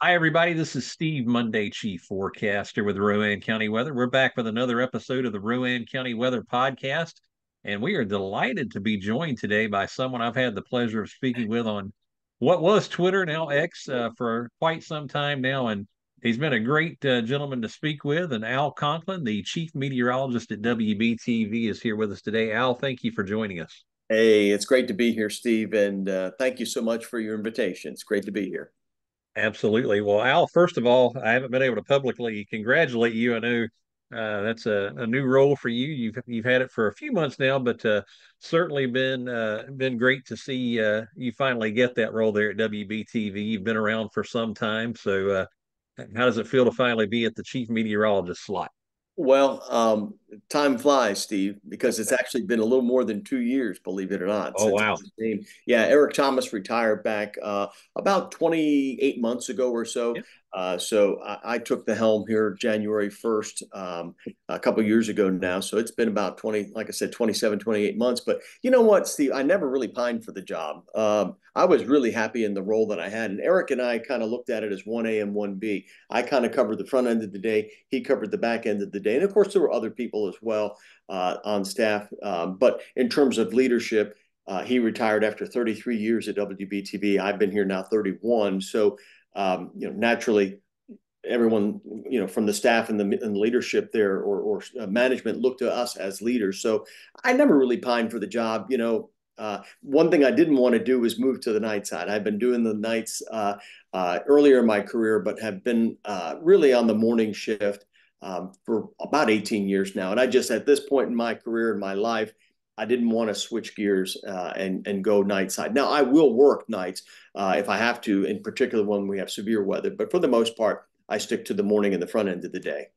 Hi, everybody. This is Steve, Monday Chief Forecaster with Rowan County Weather. We're back with another episode of the Rowan County Weather Podcast, and we are delighted to be joined today by someone I've had the pleasure of speaking with on what was Twitter, now X, for quite some time now. And he's been a great gentleman to speak with. And Al Conklin, the Chief Meteorologist at WBTV, is here with us today. Al, thank you for joining us. Hey, it's great to be here, Steve, and thank you so much for your invitation. It's great to be here. Absolutely. Well, Al, first of all, I haven't been able to publicly congratulate you. I know that's a new role for you. You've had it for a few months now, but certainly been great to see you finally get that role there at WBTV. You've been around for some time, so how does it feel to finally be at the chief meteorologist slot? Well, time flies, Steve, because it's actually been a little more than 2 years, believe it or not, Oh, since I wow. was named. Yeah, Eric Thomas retired back about 28 months ago or so. Yeah, So I took the helm here January 1st, a couple of years ago now. So it's been about 20, like I said, 27, 28 months. But you know what, Steve? I never really pined for the job. I was really happy in the role that I had. And Eric and I kind of looked at it as 1A and 1B. I kind of covered the front end of the day. He covered the back end of the day. And of course, there were other people as well on staff. But in terms of leadership, he retired after 33 years at WBTV. I've been here now 31. So, naturally, everyone, from the staff and the leadership there or management looked to us as leaders. So I never really pined for the job. One thing I didn't want to do was move to the night side. I've been doing the nights earlier in my career, but have been really on the morning shift for about 18 years now. And I just, at this point in my career, in my life, I didn't want to switch gears and go night side. Now, I will work nights if I have to, in particular when we have severe weather. But for the most part, I stick to the morning and the front end of the day.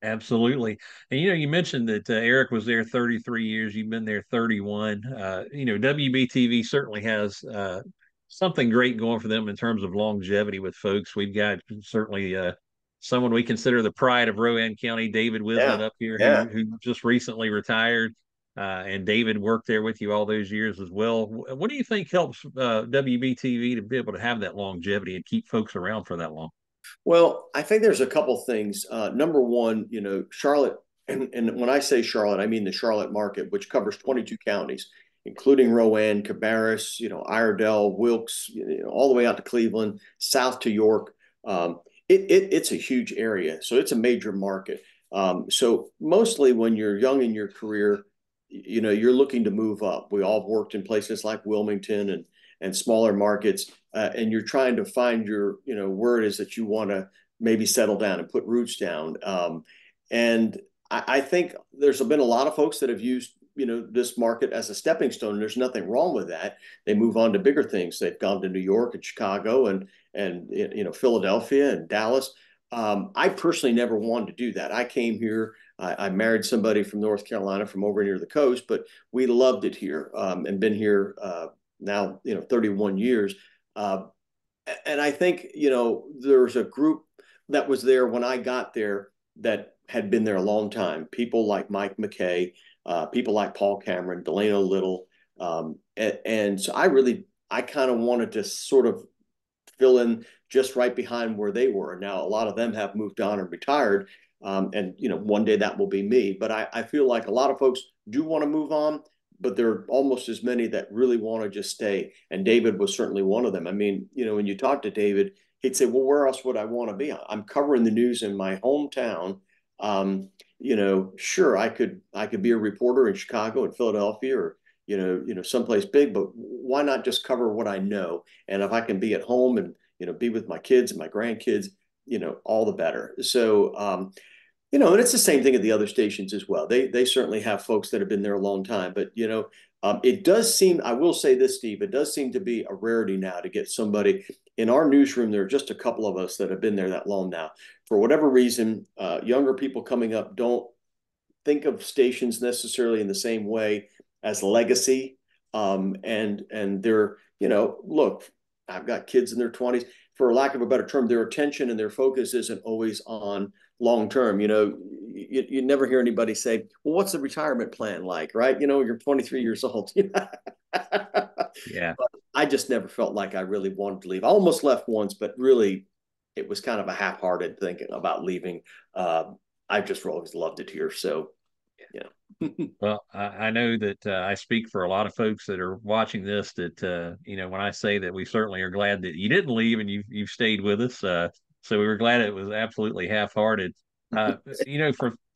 absolutely. And you mentioned that Eric was there 33 years. You've been there 31. WBTV certainly has something great going for them in terms of longevity with folks. We've got certainly someone we consider the pride of Rowan County, David Wisnett Yeah, up here, yeah. who just recently retired. And David worked there with you all those years as well. What do you think helps WBTV to be able to have that longevity and keep folks around for that long? Well, I think there's a couple things. Number one, Charlotte, and when I say Charlotte, I mean the Charlotte market, which covers 22 counties, including Rowan, Cabarrus, Iredell, Wilkes, all the way out to Cleveland, south to York. It's a huge area, so it's a major market. So mostly when you're young in your career, you're looking to move up. We all have worked in places like Wilmington and smaller markets, and you're trying to find where it is that you want to maybe settle down and put roots down. And I think there's been a lot of folks that have used this market as a stepping stone. And there's nothing wrong with that. They move on to bigger things. They've gone to New York and Chicago and Philadelphia and Dallas. I personally never wanted to do that. I came here. I married somebody from North Carolina, from over near the coast, but we loved it here and been here now 31 years. Uh, and I think there's a group that was there when I got there that had been there a long time. People like Mike McKay, people like Paul Cameron, Delano Little, and so I kind of wanted to sort of fill in just right behind where they were. Now, a lot of them have moved on and retired. And one day that will be me. But I feel like a lot of folks do want to move on, but there are almost as many that really want to just stay. And David was certainly one of them. I mean, when you talk to David, he'd say, "Well, where else would I want to be? I'm covering the news in my hometown. Sure, I could be a reporter in Chicago and Philadelphia or someplace big, but why not just cover what I know? And if I can be at home and be with my kids and my grandkids, all the better." So and it's the same thing at the other stations as well. They certainly have folks that have been there a long time, but it does seem. I will say this, Steve. It does seem to be a rarity now to get somebody in our newsroom. There are just a couple of us that have been there that long now. For whatever reason, younger people coming up don't think of stations necessarily in the same way as legacy. And they're look, I've got kids in their 20s. For lack of a better term, their attention and their focus isn't always on long term. You never hear anybody say, "Well, what's the retirement plan like?" Right? You're 23 years old. Yeah. But I just never felt like I really wanted to leave. I almost left once, but really, it was kind of a half-hearted thinking about leaving. I've just always loved it here. So, yeah. Well, I know that I speak for a lot of folks that are watching this that when I say that we certainly are glad that you didn't leave and you've stayed with us. So we were glad it was absolutely half-hearted. Uh,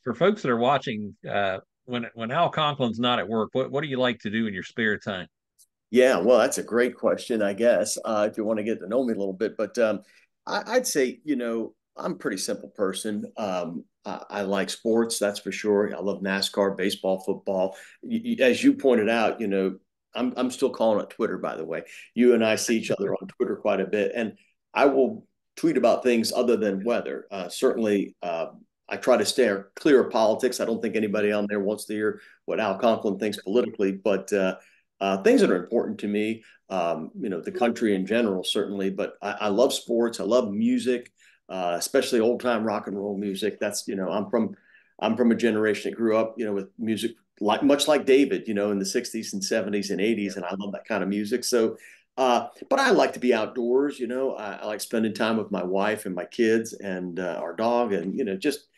for folks that are watching, when Al Conklin's not at work, what do you like to do in your spare time? Yeah, well, that's a great question, I guess, if you want to get to know me a little bit. But I'd say, I'm a pretty simple person. I like sports, that's for sure. I love NASCAR, baseball, football. As you pointed out, I'm still calling it Twitter, by the way. You and I see each other on Twitter quite a bit, and I will tweet about things other than weather. Certainly, I try to stay clear of politics. I don't think anybody on there wants to hear what Al Conklin thinks politically, but things that are important to me, the country in general, certainly. But I love sports. I love music, especially old time rock and roll music. That's I'm from a generation that grew up, with music much like David, in the '60s and '70s and '80s, and I love that kind of music. So, but I like to be outdoors. I like spending time with my wife and my kids and our dog, and just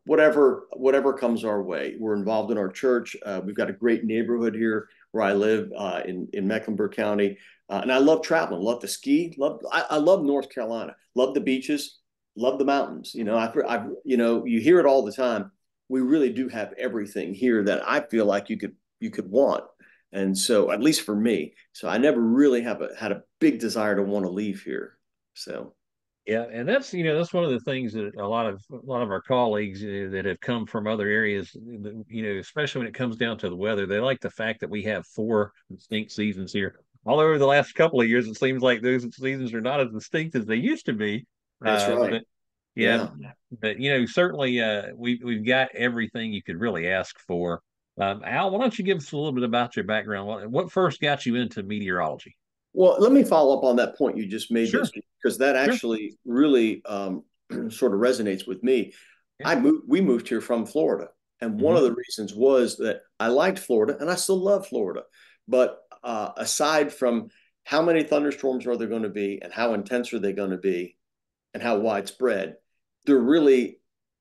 whatever comes our way. We're involved in our church. We've got a great neighborhood here where I live in Mecklenburg County. And I love traveling, love to ski, I love North Carolina, love the beaches, love the mountains. You hear it all the time. We really do have everything here that I feel like you could want. And so, at least for me, so I never really had a big desire to want to leave here. So, Yeah, and that's one of the things that a lot of our colleagues that have come from other areas, especially when it comes down to the weather, they like the fact that we have four distinct seasons here. All over the last couple of years, it seems like those seasons are not as distinct as they used to be. that's right. But yeah, Yeah. but certainly we've got everything you could really ask for. Al, why don't you give us a little bit about your background? What first got you into meteorology? Well, let me follow up on that point you just made Sure, this because that sure. actually really sort of resonates with me. Yeah. We moved here from Florida, and one of Hmm. the reasons was that I liked Florida, and I still love Florida. But aside from how many thunderstorms are there going to be, and how intense are they going to be, and how widespread, there really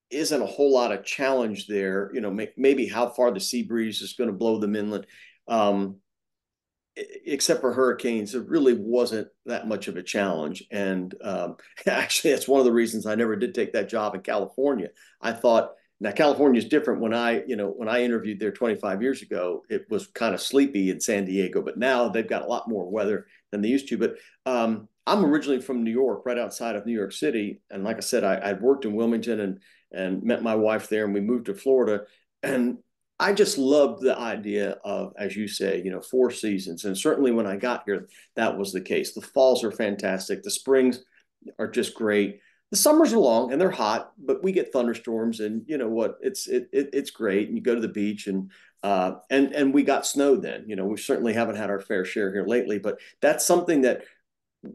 isn't a whole lot of challenge there. Maybe how far the sea breeze is going to blow them inland. Um, except for hurricanes, it really wasn't that much of a challenge. And actually, that's one of the reasons I never did take that job in California. I thought now California is different. When I interviewed there 25 years ago, it was kind of sleepy in San Diego, but now they've got a lot more weather than they used to. But I'm originally from New York, right outside of New York City, and like I said, I'd worked in Wilmington and met my wife there, and we moved to Florida. And I just loved the idea of, as you say, four seasons. And certainly when I got here, that was the case. The falls are fantastic. The springs are just great. The summers are long and they're hot, but we get thunderstorms, and you know what? It's great. And you go to the beach, and we got snow then. We certainly haven't had our fair share here lately, but that's something that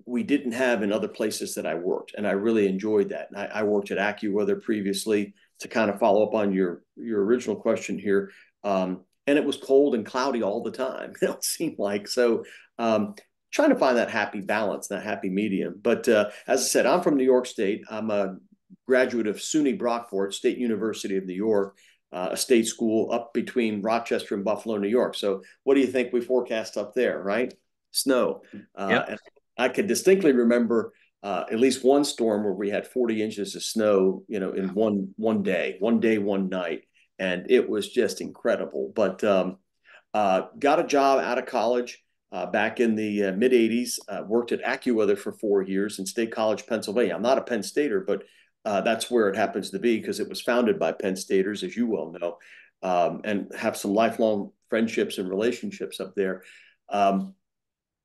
we didn't have in other places that I worked, and I really enjoyed that. And I worked at AccuWeather previously to kind of follow up on your original question here, and it was cold and cloudy all the time. It seemed like so. Trying to find that happy balance, that happy medium. But as I said, I'm from New York State. I'm a graduate of SUNY Brockport, State University of New York, a state school up between Rochester and Buffalo, New York. So, what do you think we forecast up there? Right, snow. Yep. And I could distinctly remember at least one storm where we had 40 inches of snow, in one day, one night, and it was just incredible. But got a job out of college back in the mid '80s. Worked at AccuWeather for 4 years in State College, Pennsylvania. I'm not a Penn Stater, but that's where it happens to be because it was founded by Penn Staters, as you well know, and have some lifelong friendships and relationships up there. Um,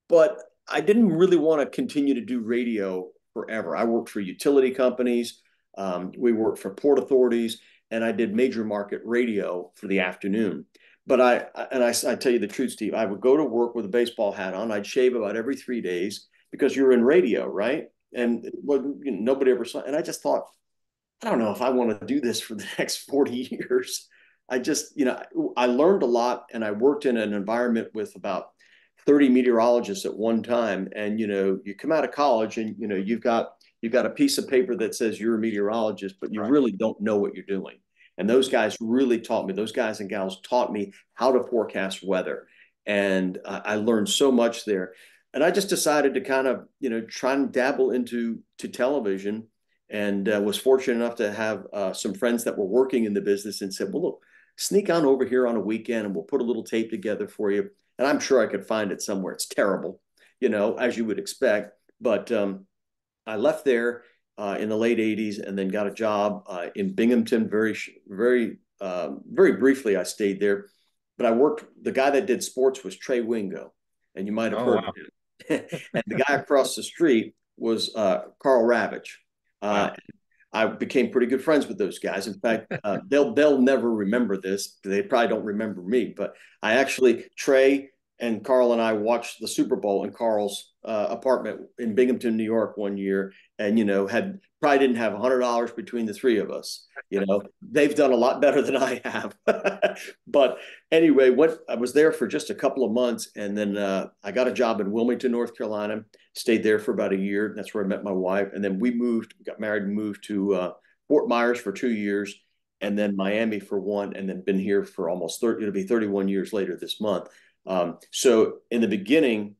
but I didn't really want to continue to do radio forever. I worked for utility companies. We worked for port authorities, and I did major market radio for the afternoon. But I tell you the truth, Steve, I would go to work with a baseball hat on. I'd shave about every 3 days because you're in radio, right? And well, nobody ever saw. And I just thought, I don't know if I want to do this for the next 40 years. I just, I learned a lot, and I worked in an environment with about 30 meteorologists at one time. And, you come out of college and, you've got you've got a piece of paper that says you're a meteorologist, but you Right. really don't know what you're doing. And those guys really taught me, those guys and gals taught me how to forecast weather. And I learned so much there. And I just decided to kind of, try and dabble into television, and was fortunate enough to have some friends that were working in the business and said, well, look, sneak on over here on a weekend and we'll put a little tape together for you. And I'm sure I could find it somewhere. It's terrible, as you would expect. But I left there in the late '80s, and then got a job in Binghamton. Very briefly, I stayed there, but I worked. The guy that did sports was Trey Wingo, and you might have Oh, heard of wow. him. And the guy across the street was Carl Ravitch. Uh, Wow. I became pretty good friends with those guys. In fact, they'll never remember this. They probably don't remember me, but I actually Trey and Carl and I watched the Super Bowl in Carl's apartment in Binghamton, New York, one year, and had probably didn't have $100 between the three of us. They've done a lot better than I have. But anyway, what I was there for just a couple of months, and then I got a job in Wilmington, North Carolina. Stayed there for about a year. That's where I met my wife, and then we got married, and moved to Fort Myers for 2 years, and then Miami for one, and then been here for almost 30. It'll be 31 years later this month. So in the beginning,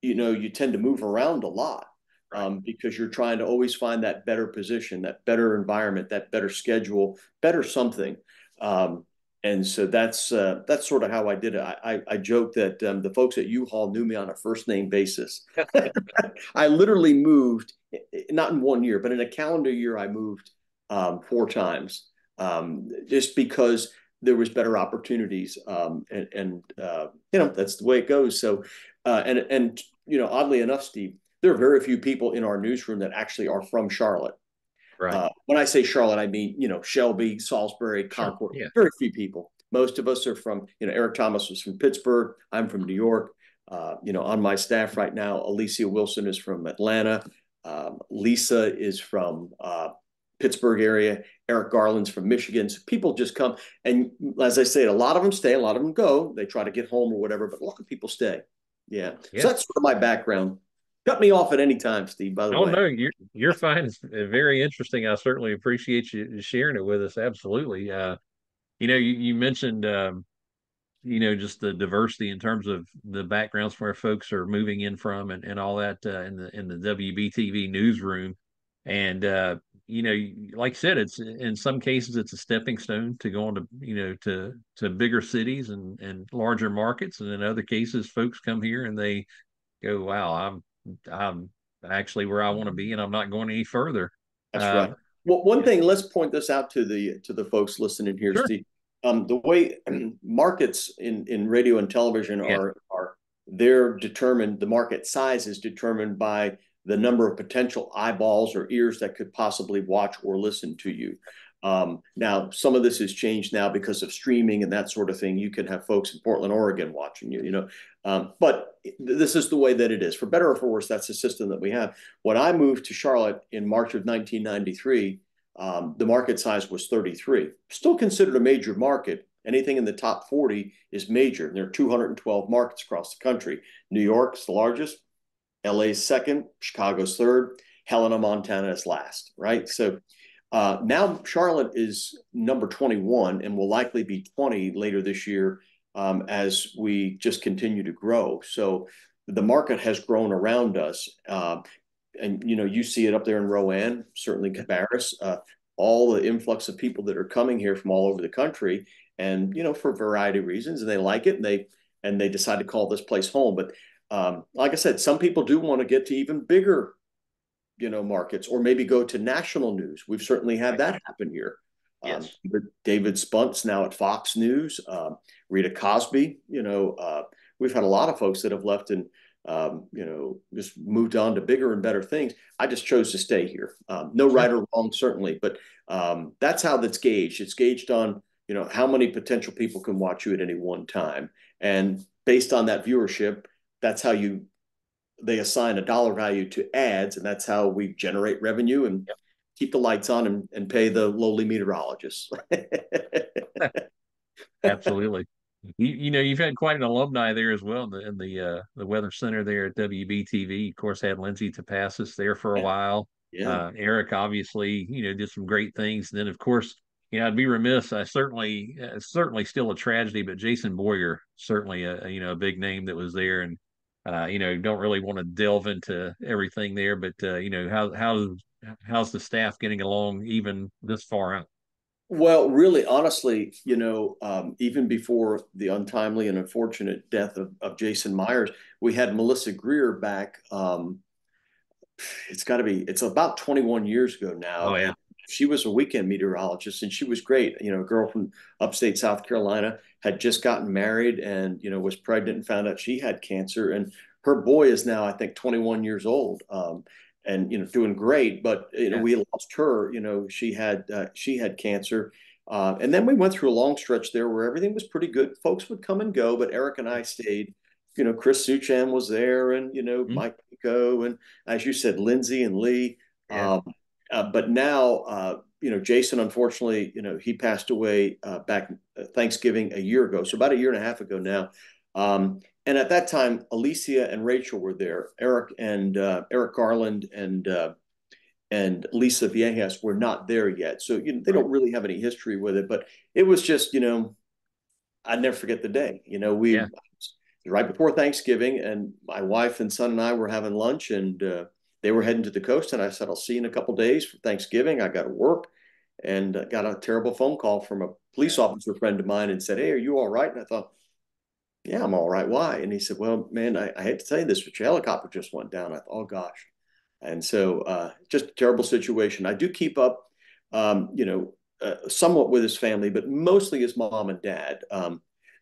you tend to move around a lot, Right. because you're trying to always find that better position, that better environment, that better schedule, better something. And so that's sort of how I did it. I joke that the folks at U-Haul knew me on a first name basis. I literally moved, not in one year, but in a calendar year, I moved 4 times, just because there was better opportunities, and that's the way it goes. So, and oddly enough, Steve, there are very few people in our newsroom that actually are from Charlotte. Right. When I say Charlotte, I mean, Shelby, Salisbury, Sure. Concord, Yeah. very few people. Most of us are from, Eric Thomas was from Pittsburgh. I'm from New York. On my staff right now, Alicia Wilson is from Atlanta. Lisa is from Pittsburgh area. Eric Garland's from Michigan. So people just come. And as I say, a lot of them stay, a lot of them go. They try to get home or whatever, but a lot of people stay. Yeah. So Yeah. that's sort of my background. Cut me off at any time, Steve, by the Oh way. no, you're fine. It's very interesting. I certainly appreciate you sharing it with us. Absolutely. You mentioned just the diversity in terms of the backgrounds where folks are moving in from, and all that in the WBTV newsroom. And like I said, it's in some cases it's a stepping stone to go on to to bigger cities and larger markets, and in other cases folks come here and they go, wow, I'm actually where I want to be, and I'm not going any further. That's Uh, right. Well, one thing, let's point this out to the folks listening here, sure. Steve. The way markets in radio and television Yeah. are they're determined. The market size is determined by the number of potential eyeballs or ears that could possibly watch or listen to you. Now, some of this has changed now because of streaming and that sort of thing. You can have folks in Portland, Oregon watching you, but this is the way that it is. For better or for worse, that's the system that we have. When I moved to Charlotte in March of 1993, the market size was 33. Still considered a major market. Anything in the top 40 is major. There are 212 markets across the country. New York's the largest, LA's second, Chicago's third, Helena, Montana is last, right? So now Charlotte is number 21 and will likely be 20 later this year, as we just continue to grow. So the market has grown around us. And you see it up there in Rowan, certainly Cabarrus, all the influx of people that are coming here from all over the country, and for a variety of reasons, and they like it, and they decide to call this place home. But like I said, some people do want to get to even bigger, markets, or maybe go to national news. We've certainly had Right. that happen here. Yes. David Spunt's now at Fox News. Rita Cosby. We've had a lot of folks that have left and just moved on to bigger and better things. I just chose to stay here. No Sure. right or wrong, certainly, but that's how that's gauged. It's gauged on how many potential people can watch you at any one time, and based on that viewership, that's how they assign a dollar value to ads, and that's how we generate revenue and keep the lights on and pay the lowly meteorologists. Absolutely. You've had quite an alumni there as well in the Weather Center there at WBTV. Of course, had Lindsay Tapassis there for a while. Yeah. Eric obviously, did some great things. And then, of course, I'd be remiss. I certainly still a tragedy, but Jason Boyer, certainly a big name that was there. And, don't really want to delve into everything there, but, how's the staff getting along even this far out? Well, really, honestly, even before the untimely and unfortunate death of Jason Myers, we had Melissa Greer back. It's about 21 years ago now. Oh, And yeah. she was a weekend meteorologist and she was great. A girl from upstate South Carolina had just gotten married and, was pregnant and found out she had cancer. And her boy is now, I think, 21 years old. And doing great, but Yeah. we lost her. She had cancer, and then we went through a long stretch there where everything was pretty good. Folks would come and go, but Eric and I stayed. Chris Suchan was there, and Mhm. Mike Pico, and as you said, Lindsay and Lee. Yeah. But now, Jason, unfortunately, he passed away back Thanksgiving a year ago, so about a year and a half ago now. And at that time, Alicia and Rachel were there. Eric Garland and Lisa Viejas were not there yet, so they Right. don't really have any history with it. But it was just, I'd never forget the day. Yeah. Right before Thanksgiving, and my wife and son and I were having lunch, and they were heading to the coast. And I said, "I'll see you in a couple of days for Thanksgiving. I got to work," and got a terrible phone call from a police Yeah. officer friend of mine and said, "Hey, are you all right?" And I thought, "Yeah, I'm all right. Why?" And he said, "Well, man, I hate to tell you this, but your helicopter just went down." I thought, "Oh gosh." And so, just a terrible situation. I do keep up, somewhat with his family, but mostly his mom and dad,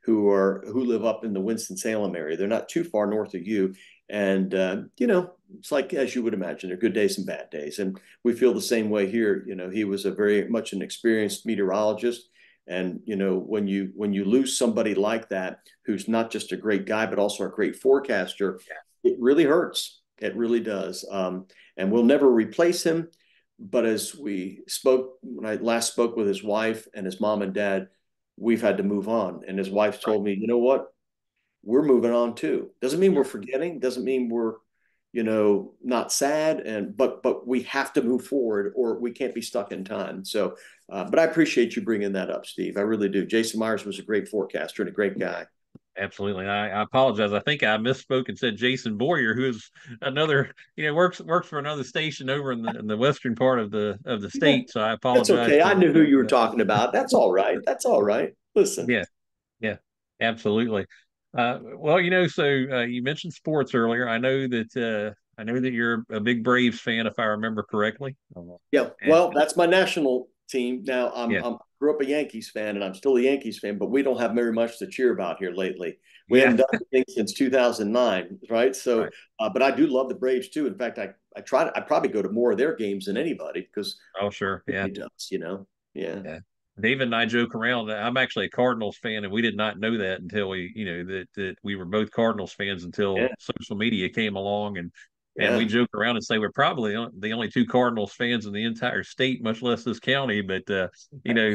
who live up in the Winston Salem area. They're not too far north of you, and it's like as you would imagine, there are good days and bad days, and we feel the same way here. He was a very much an experienced meteorologist. And when you lose somebody like that, who's not just a great guy but also a great forecaster, it really hurts. It really does. And we'll never replace him. But as we spoke, when I last spoke with his wife and his mom and dad, we've had to move on. And his wife Right. told me, you know what? We're moving on too. Doesn't mean Yeah. we're forgetting, doesn't mean we're, not sad. But we have to move forward or we can't be stuck in time. So, but I appreciate you bringing that up, Steve. I really do. Jason Myers was a great forecaster and a great guy. Absolutely. I apologize. I think I misspoke and said Jason Boyer, who is another, works for another station over in the western part of the Yeah, state. So I that's apologize okay. I for knew who you were that. talking about. That's all right. That's all right. Listen. Yeah, yeah, absolutely. Well, so you mentioned sports earlier. I know that you're a big Braves fan, if I remember correctly. Yeah, And well, that's my national team. Now, yeah, I'm grew up a Yankees fan, and I'm still a Yankees fan, but we don't have very much to cheer about here lately. We yeah, haven't done anything since 2009, right? So, right. but I do love the Braves too. In fact, I probably go to more of their games than anybody because Oh, sure. Yeah. it does. Yeah, Yeah. David and I joke around. I'm actually a Cardinals fan, and we did not know that until that we were both Cardinals fans until yeah, social media came along, and we yeah. joke around and say we're probably the only two Cardinals fans in the entire state, much less this county. But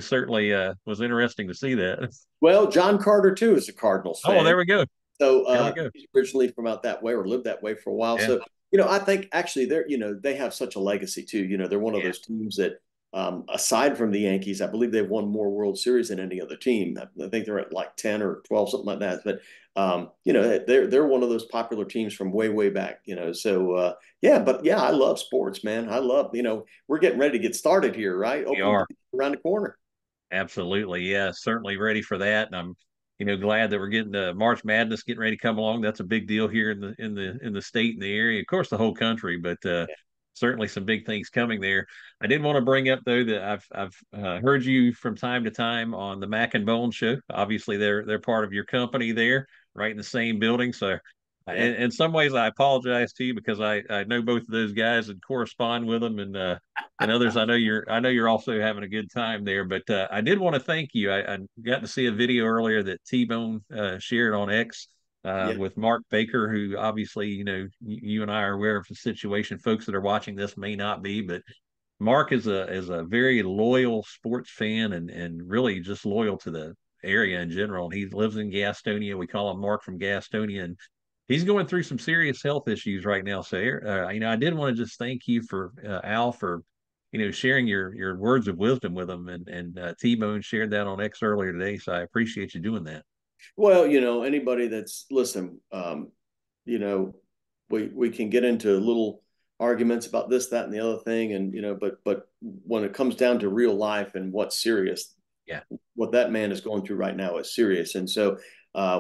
certainly was interesting to see that. Well, John Carter too is a Cardinals Oh, fan. there we go. So There we go. he's originally from out that way or lived that way for a while. Yeah. So, I think actually they have such a legacy too. They're one of Yeah. those teams that, aside from the Yankees, I believe they've won more World Series than any other team. I think they're at like 10 or 12, something like that. But, they're one of those popular teams from way, way back. So, yeah, but yeah, I love sports, man. I love, we're getting ready to get started here, right? We Opening are. day around the corner. Absolutely. Yeah, certainly ready for that. And I'm, glad that we're getting March Madness getting ready to come along. That's a big deal here in the state and the area, of course, the whole country, but certainly some big things coming there. I did want to bring up though that I've heard you from time to time on the Mac and Bone show. Obviously, they're part of your company there, right in the same building. So Yeah. in some ways, I apologize to you because I know both of those guys and correspond with them, and others. I know you're also having a good time there. But I did want to thank you. I got to see a video earlier that T Bone shared on X Yeah. with Mark Baker, who obviously you and I are aware of the situation. Folks that are watching this may not be, but Mark is a very loyal sports fan and really just loyal to the area in general. And he lives in Gastonia. We call him Mark from Gastonia, and He's going through some serious health issues right now. So, I did want to just thank you for Al for, sharing your words of wisdom with him, and T-Bone shared that on X earlier today. So I appreciate you doing that. Well, anybody that's listen, you know, we can get into little arguments about this, that, and the other thing, and but when it comes down to real life and what's serious, Yeah, what that man is going through right now is serious. And so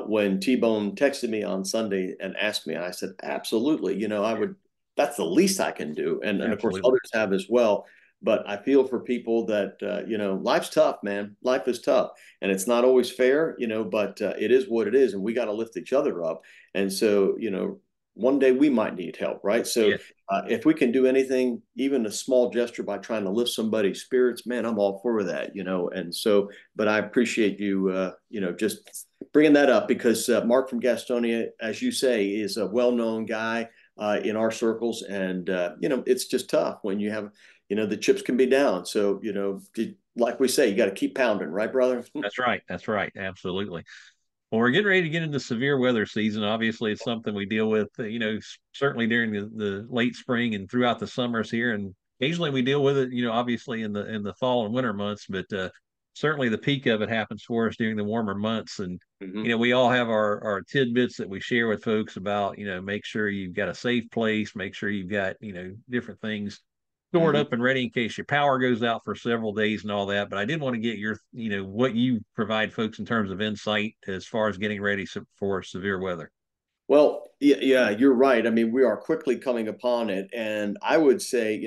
when T-Bone texted me on Sunday and asked me, I said, absolutely, I would, that's the least I can do. And of course, absolutely. others have as well. But I feel for people that, life's tough, man. Life is tough. And it's not always fair, but it is what it is. And we got to lift each other up. And so, one day we might need help, right? So Yeah, if we can do anything, even a small gesture by trying to lift somebody's spirits, man, I'm all for that, And so, but I appreciate you, just bringing that up because Mark from Gastonia, as you say, is a well-known guy in our circles, and it's just tough when you have, the chips can be down. So, like we say, you got to keep pounding, right, brother? that's right. That's right. Absolutely. Well, we're getting ready to get into severe weather season. Obviously, it's something we deal with, certainly during the late spring and throughout the summers here, and occasionally we deal with it, obviously in the fall and winter months. But certainly the peak of it happens for us during the warmer months. And Mm-hmm. we all have our tidbits that we share with folks about, make sure you've got a safe place, make sure you've got different things stored Mm-hmm. up and ready in case your power goes out for several days and all that. But I did want to get your, what you provide folks in terms of insight as far as getting ready for severe weather. Well, yeah, you're right. I mean, we are quickly coming upon it, and I would say,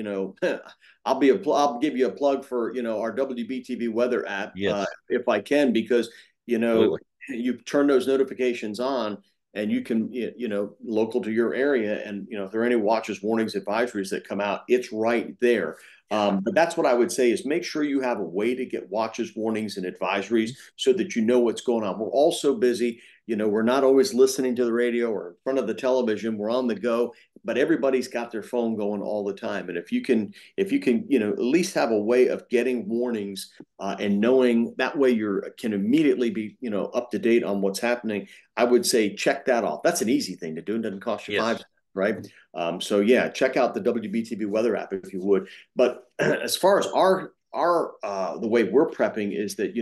I'll give you a plug for our WBTV weather app Yes, if I can, because absolutely. you turn those notifications on, and you can local to your area, and if there are any watches, warnings, advisories that come out, it's right there. But that's what I would say is make sure you have a way to get watches, warnings, and advisories so that you know what's going on. We're all so busy. We're not always listening to the radio or in front of the television. We're on the go, but everybody's got their phone going all the time. And if you can, at least have a way of getting warnings and knowing that way you can immediately be, up to date on what's happening. I would say check that off. That's an easy thing to do. It doesn't cost you five Yes. cents, right? So yeah, check out the WBTV weather app if you would. But as far as our the way we're prepping is that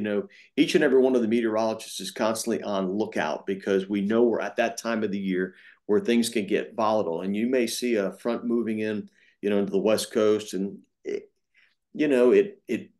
each and every one of the meteorologists is constantly on lookout because we know we're at that time of the year where things can get volatile, and you may see a front moving in, into the West Coast, and it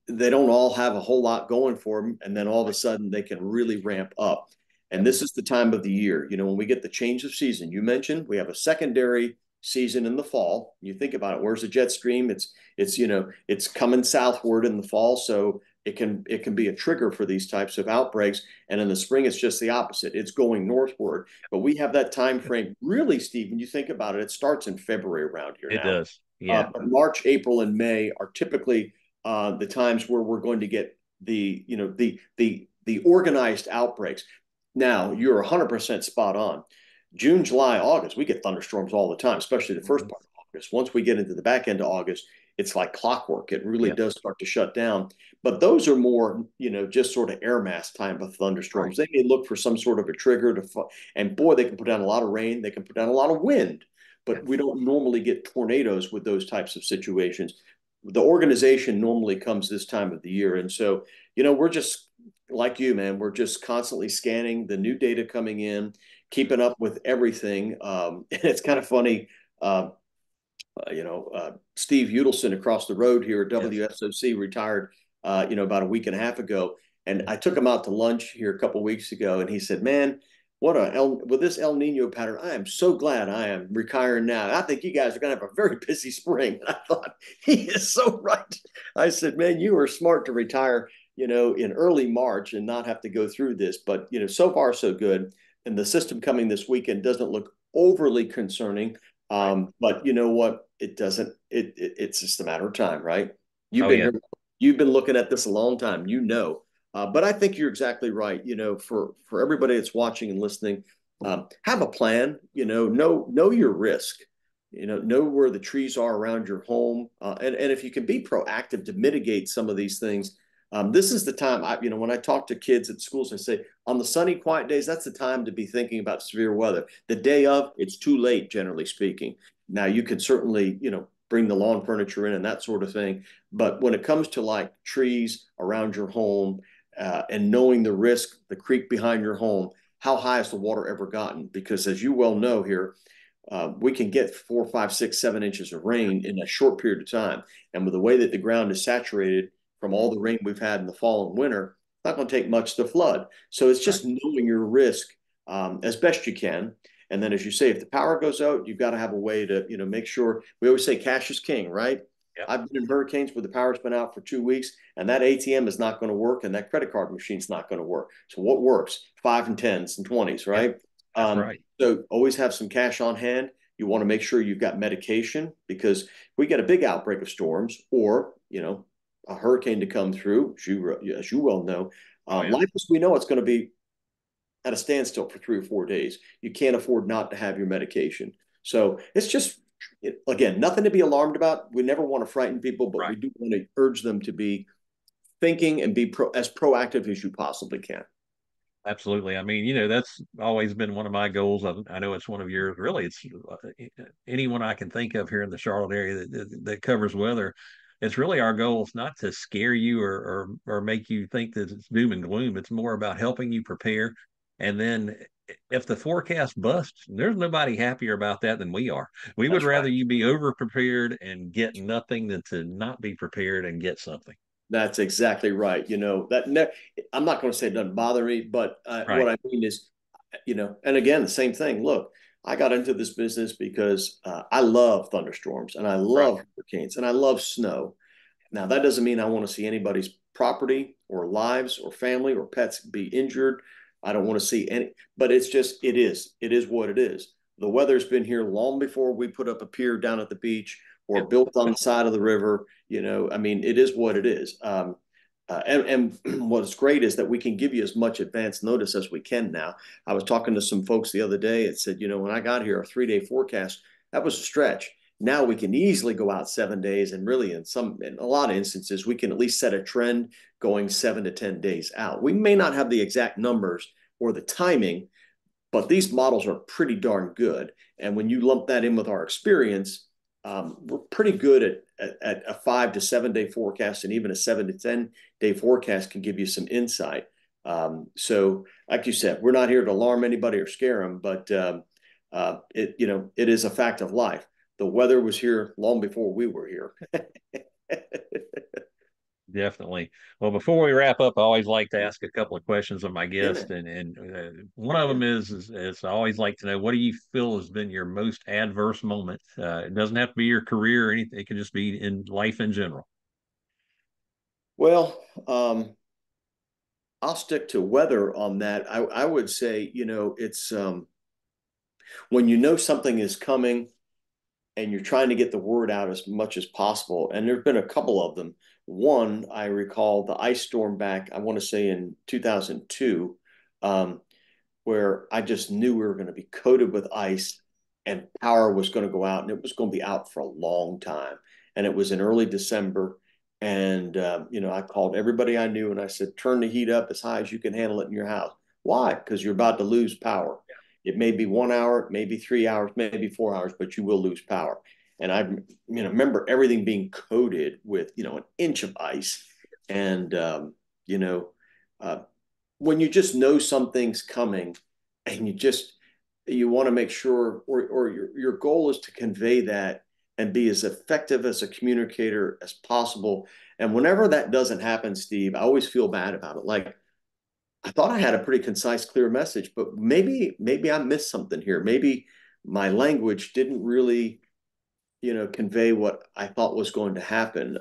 they don't all have a whole lot going for them, and then all of a sudden they can really ramp up. And Yep. this is the time of the year, when we get the change of season. You mentioned we have a secondary season in the fall. You think about it, where's the jet stream? It's coming southward in the fall, so it can be a trigger for these types of outbreaks. And in the spring, it's just the opposite. It's going northward. But we have that time frame. Really, Steve, when you think about it, it starts in February around here It now. does. Yeah. But March, April, and May are typically the times where we're going to get the organized outbreaks. Now, you're 100% spot on. June, July, August, we get thunderstorms all the time, especially the first Mhm. part of August. Once we get into the back end of August, it's like clockwork. It really Yep. does start to shut down. But those are more, just sort of air mass type of Right. thunderstorms. They may look for some sort of a trigger and boy, they can put down a lot of rain. They can put down a lot of wind, Yeah. but we don't normally get tornadoes with those types of situations. The organization normally comes this time of the year. And so, we're just like you, man, we're just constantly scanning the new data coming in, keeping up with everything. And it's kind of funny. Steve Udelson across the road here at Yes. WSOC retired, about a week and a half ago. And I took him out to lunch here a couple of weeks ago, and he said, "Man, with this El Nino pattern, I am so glad I am retiring now. I think you guys are going to have a very busy spring." And I thought he is so right. I said, "Man, you were smart to retire, in early March and not have to go through this." But so far so good. And the system coming this weekend doesn't look overly concerning. Right. But you know what? It doesn't. It's just a matter of time, right? You've Oh been yeah. here. You've been looking at this a long time. But I think you're exactly right. For everybody that's watching and listening, have a plan. Know your risk. Know where the trees are around your home, and if you can be proactive to mitigate some of these things, This is the time when I talk to kids at schools, I say on the sunny, quiet days, that's the time to be thinking about severe weather. The day of, it's too late, generally speaking. Now you could certainly, bring the lawn furniture in and that sort of thing. But when it comes to like trees around your home and knowing the risk, the creek behind your home, how high has the water ever gotten? Because as you well know here, we can get 4, 5, 6, 7 inches of rain in a short period of time. And with the way that the ground is saturated from all the rain we've had in the fall and winter, it's not going to take much to flood. So it's Right. just knowing your risk as best you can. And then, as you say, if the power goes out, you've got to have a way to, make sure. We always say cash is king, right? Yep. I've been in hurricanes where the power's been out for 2 weeks, and that ATM is not going to work, and that credit card machine's not going to work. So what works? Five and tens and twenties, Yep. right? That's Um, right. so always have some cash on hand. You want to make sure you've got medication because if we get a big outbreak of storms or, a hurricane to come through, as you well know, Oh yeah. life as we know it's going to be at a standstill for 3 or 4 days. You can't afford not to have your medication. So it's just, again, nothing to be alarmed about. We never want to frighten people, but we Right. do want to urge them to be thinking and be as proactive as you possibly can. Absolutely. I mean, that's always been one of my goals. I know it's one of yours. Really, it's anyone I can think of here in the Charlotte area that covers weather. It's really our goal. It's not to scare you or make you think that it's doom and gloom. It's more about helping you prepare. And then if the forecast busts, there's nobody happier about that than we are. We would That's rather right. you be over prepared and get nothing than to not be prepared and get something. That's exactly right. I'm not going to say it doesn't bother me, but what Right. I mean is, and again, the same thing. Look, I got into this business because I love thunderstorms and I Right. love hurricanes and I love snow. Now, that doesn't mean I want to see anybody's property or lives or family or pets be injured. I don't want to see any, but it is what it is. The weather's been here long before we put up a pier down at the beach or Yep. built on the side of the river. I mean, it is what it is. And what's great is that we can give you as much advance notice as we can now. I was talking to some folks the other day. It said, when I got here, a 3-day forecast, that was a stretch. Now we can easily go out 7 days, and really, in a lot of instances, we can at least set a trend going 7 to 10 days out. We may not have the exact numbers or the timing, but these models are pretty darn good. And when you lump that in with our experience, we're pretty good at a 5 to 7 day forecast, and even a 7 to 10 day forecast can give you some insight. So, like you said, we're not here to alarm anybody or scare them, but it is a fact of life. The weather was here long before we were here. Definitely. Well, before we wrap up, I always like to ask a couple of questions of my Yeah, guest, man. and one of Yeah. them is I always like to know what do you feel has been your most adverse moment? It doesn't have to be your career or anything; it can just be in life in general. Well, I'll stick to weather on that. I would say, it's when you know something is coming and you're trying to get the word out as much as possible. And there have been a couple of them. One, I recall the ice storm back, I want to say in 2002, um, where I just knew we were going to be coated with ice and power was going to go out and it was going to be out for a long time. And it was in early December. And, I called everybody I knew and I said, turn the heat up as high as you can handle it in your house. Why? Because you're about to lose power. It may be 1 hour, maybe 3 hours, maybe 4 hours, but you will lose power. And I remember everything being coated with, an inch of ice. And, you know, uh, when you just know something's coming and you want to make sure or your goal is to convey that and be as effective as a communicator as possible. And whenever that doesn't happen, Steve, I always feel bad about it. Like I thought I had a pretty concise, clear message, but maybe I missed something here. Maybe my language didn't really, convey what I thought was going to happen.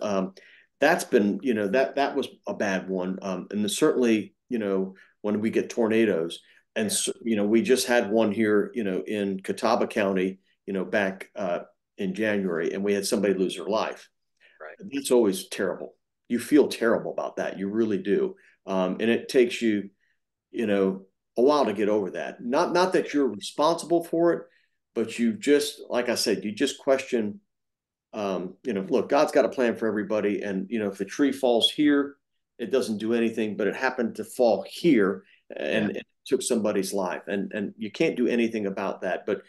That's been, that was a bad one. And certainly, when we get tornadoes, and Yeah. we just had one here, in Catawba County, back in January, and we had somebody lose their life. Right. It's always terrible. You feel terrible about that. You really do. And it takes you, you know, a while to get over that. Not that you're responsible for it, but you just, like I said, you just question. Look, God's got a plan for everybody, and if the tree falls here, It doesn't do anything, but it happened to fall here Yeah. and it took somebody's life. And you can't do anything about that. But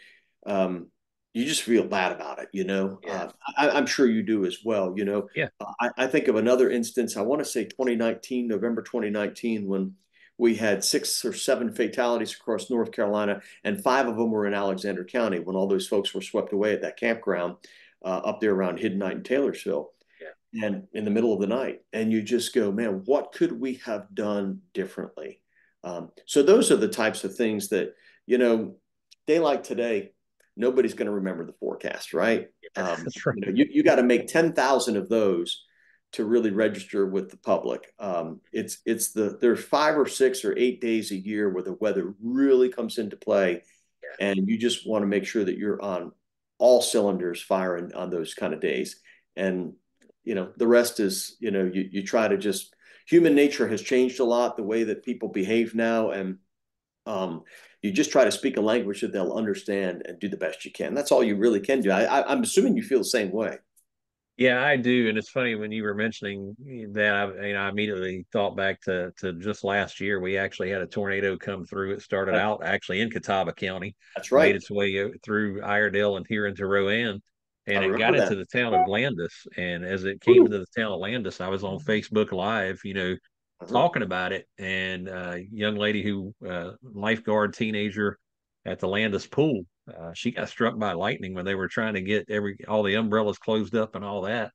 um, you just feel bad about it, you know. Yeah. I'm sure you do as well, you know. Yeah. I think of another instance, I want to say 2019, November 2019, when we had 6 or 7 fatalities across North Carolina, and 5 of them were in Alexander County when all those folks were swept away at that campground up there around Hidden Night in Taylorsville Yeah. and in the middle of the night. And you just go, man, what could we have done differently? So those are the types of things that, you know, day like today, nobody's going to remember the forecast, right? That's right. You got to make 10,000 of those to really register with the public. There's 5 or 6 or 8 days a year where the weather really comes into play, Yeah. and you just want to make sure that you're on all cylinders firing on those kind of days. And the rest is, you try to just, human nature has changed a lot, the way that people behave now, and you just try to speak a language that they'll understand and do the best you can. That's all you really can do. I'm assuming you feel the same way. Yeah, I do, and it's funny when you were mentioning that. I immediately thought back to just last year. We actually had a tornado come through. It started out actually in Catawba County, That's made right. its way through Iredell and here into Rowan, I and it got remember into that. the town of Landis. And as it came Woo. into the town of Landis, I was on Facebook Live, Uh-huh. talking about it. And a young lady who lifeguard teenager at the Landis pool. She got struck by lightning when they were trying to get all the umbrellas closed up and all that.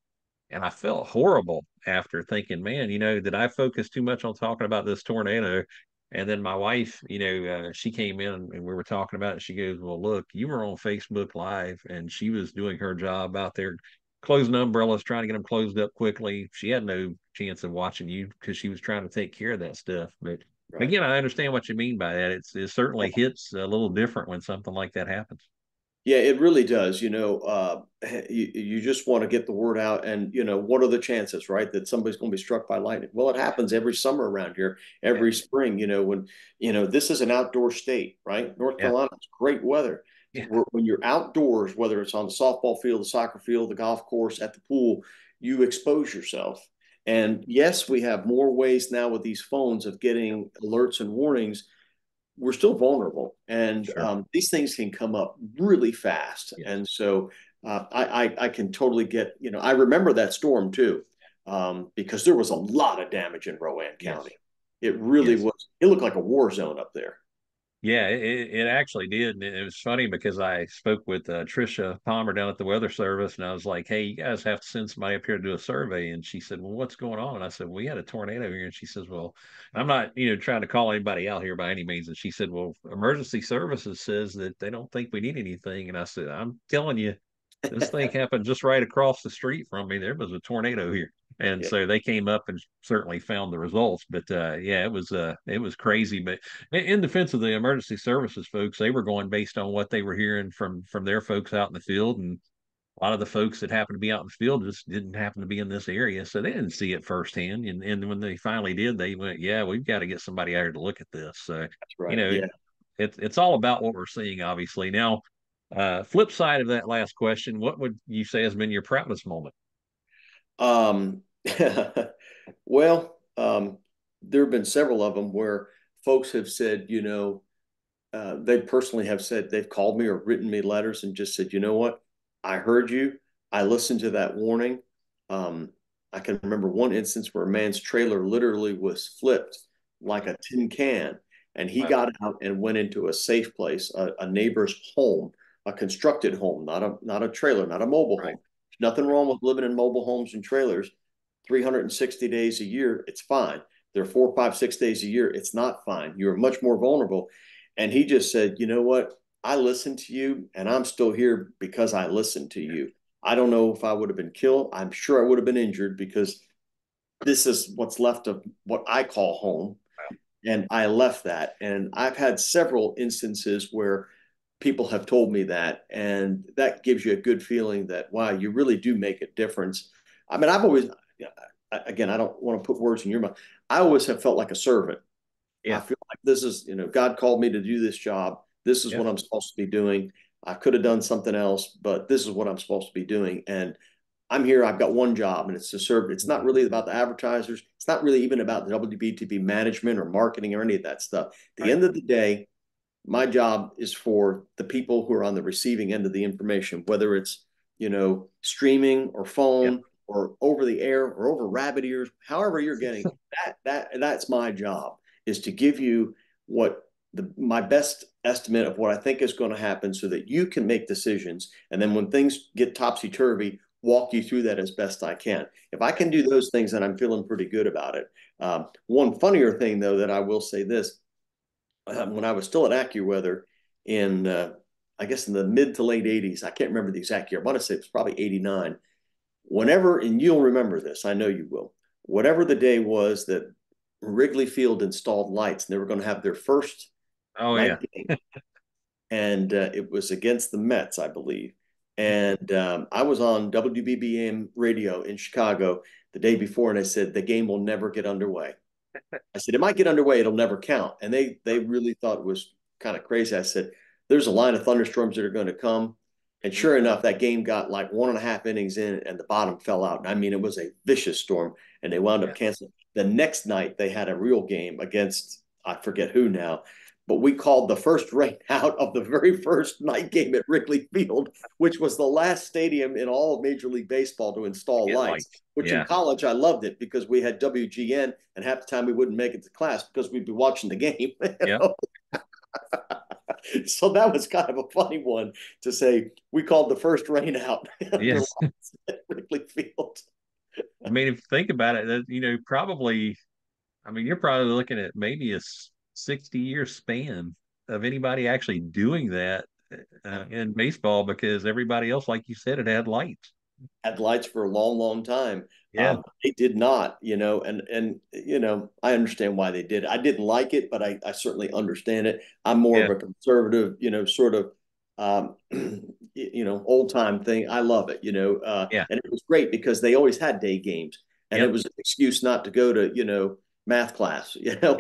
And I felt horrible after thinking, man, did I focus too much on talking about this tornado? And then my wife, she came in and we were talking about it. She goes, well, look, you were on Facebook Live and she was doing her job out there closing umbrellas, trying to get them closed up quickly. She had no chance of watching you because she was trying to take care of that stuff. But Right. again, I understand what you mean by that. It certainly hits a little different when something like that happens. Yeah, it really does. You just want to get the word out, and what are the chances, right, that somebody's going to be struck by lightning? Well, it happens every summer around here, Yeah. every spring. When this is an outdoor state, right? North Yeah. Carolina is great weather. Yeah. When you're outdoors, whether it's on the softball field, the soccer field, the golf course, at the pool, you expose yourself. And yes, we have more ways now with these phones of getting alerts and warnings. We're still vulnerable, and Sure. these things can come up really fast. Yes. And so I can totally get. I remember that storm too, because there was a lot of damage in Rowan Yes. County. It really Yes. was. It looked like a war zone up there. Yeah, it actually did. And it was funny because I spoke with Trisha Palmer down at the Weather Service, and I was like, hey, you guys have to send somebody up here to do a survey. And she said, well, what's going on? And I said, we had a tornado here. And she says, well, I'm not, trying to call anybody out here by any means. And she said, well, emergency services says that they don't think we need anything. And I said, I'm telling you, this thing happened just right across the street from me. There was a tornado here. And Yeah. so they came up and certainly found the results. But yeah, it was crazy. But in defense of the emergency services folks, they were going based on what they were hearing from their folks out in the field, and a lot of the folks that happened to be out in the field just didn't happen to be in this area, so they didn't see it firsthand. And when they finally did, they went, "Yeah, we've got to get somebody out here to look at this." So, That's you right. know, Yeah. it's all about what we're seeing, obviously. Now, flip side of that last question, what would you say has been your proudest moment? Um, well, there have been several of them where folks have said, they personally have said they've called me or written me letters and just said, you know what, I heard you. I listened to that warning. Um, I can remember one instance where a man's trailer literally was flipped like a tin can, and he Wow. got out and went into a safe place, a neighbor's home, a constructed home, not a trailer, not a mobile Right. home. There's nothing wrong with living in mobile homes and trailers. 360 days a year, it's fine. There are 4, 5, 6 days a year, it's not fine. You're much more vulnerable. And he just said, you know what? I listened to you, and I'm still here because I listened to you. I don't know if I would have been killed. I'm sure I would have been injured because this is what's left of what I call home. And I left that. And I've had several instances where people have told me that. And that gives you a good feeling that, wow, you really do make a difference. I mean, I've always, again, I don't want to put words in your mouth. I always have felt like a servant. I Yeah. feel like this is, God called me to do this job. This is Yeah. what I'm supposed to be doing. I could have done something else, but this is what I'm supposed to be doing. And I'm here. I've got one job, and it's to serve. It's not really about the advertisers. It's not really even about the WBTV management or marketing or any of that stuff. At the Right. end of the day, my job is for the people who are on the receiving end of the information, whether it's, streaming or Yep. phone or over the air or over rabbit ears, however you're getting that's my job, is to give you what my best estimate of what I think is going to happen so that you can make decisions. And then when things get topsy turvy, walk you through that as best I can. If I can do those things, then I'm feeling pretty good about it. One funnier thing, though, that I will say this: when I was still at AccuWeather in, I guess in the mid to late 80s, I can't remember the exact year. I want to say it was probably 89. Whenever, and you'll remember this, I know you will, whatever the day was that Wrigley Field installed lights and they were going to have their first Oh night yeah. game, and it was against the Mets, I believe. And I was on WBBM radio in Chicago the day before, and I said, the game will never get underway. I said, it might get underway, it'll never count. And they really thought it was kind of crazy. I said, there's a line of thunderstorms that are going to come. And sure enough, that game got like 1.5 innings in and the bottom fell out. I mean, it was a vicious storm, and they wound up Yeah. canceling. The next night, they had a real game against, I forget who now, but we called the first rain out of the very first night game at Wrigley Field, which was the last stadium in all of Major League Baseball to To install get lights. lights. Which in Yeah. college I loved it because we had WGN, and half the time we wouldn't make it to class because we'd be watching the game. Yep. So that was kind of a funny one to say we called the first rain out under Yes. lights at Wrigley Field. I mean, if you think about it, that probably, I mean, you're probably looking at maybe a 60-year span of anybody actually doing that in baseball, because everybody else, like you said, it had lights. Had lights for a long, long time. Yeah. They did not, and I understand why they did. I didn't like it, but I certainly understand it. I'm more of Yeah. a conservative, sort of, old time thing. I love it, Yeah. and it was great because they always had day games, and it Yep. was an excuse not to go to, math class. Yeah.